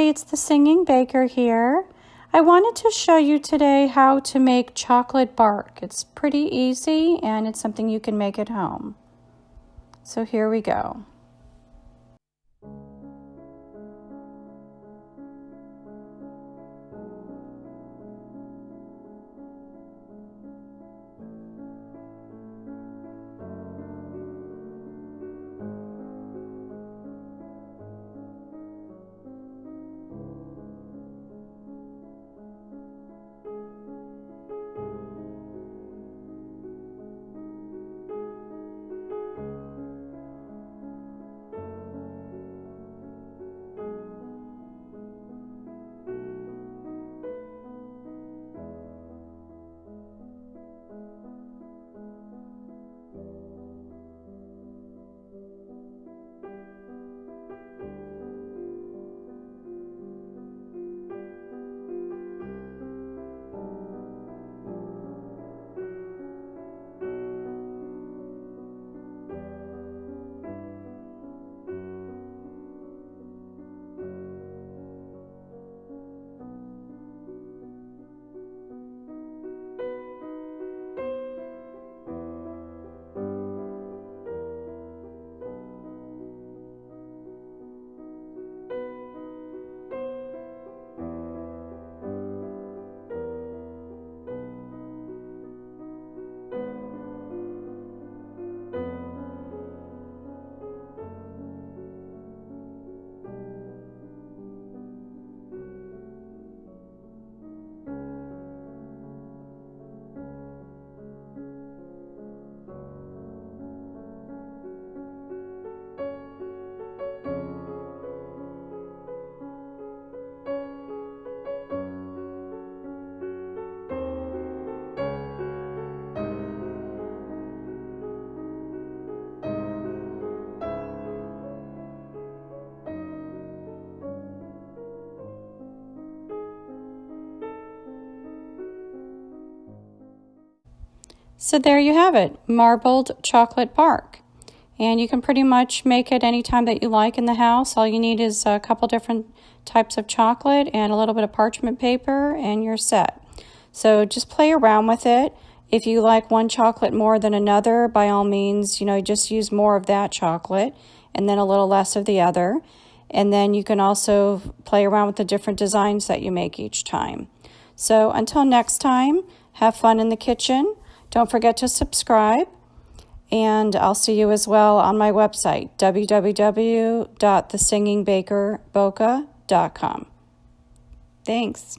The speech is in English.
everybody, it's the Singing Baker here. I wanted to show you today how to make chocolate bark. It's pretty easy and it's something you can make at home. So here we go. So there you have it, marbled chocolate bark. And you can pretty much make it anytime that you like in the house. All you need is a couple different types of chocolate and a little bit of parchment paper and you're set. So just play around with it. If you like one chocolate more than another, by all means, just use more of that chocolate and then a little less of the other. And then you can also play around with the different designs that you make each time. So until next time, have fun in the kitchen. Don't forget to subscribe, and I'll see you as well on my website, www.thesingingbakerboca.com. Thanks.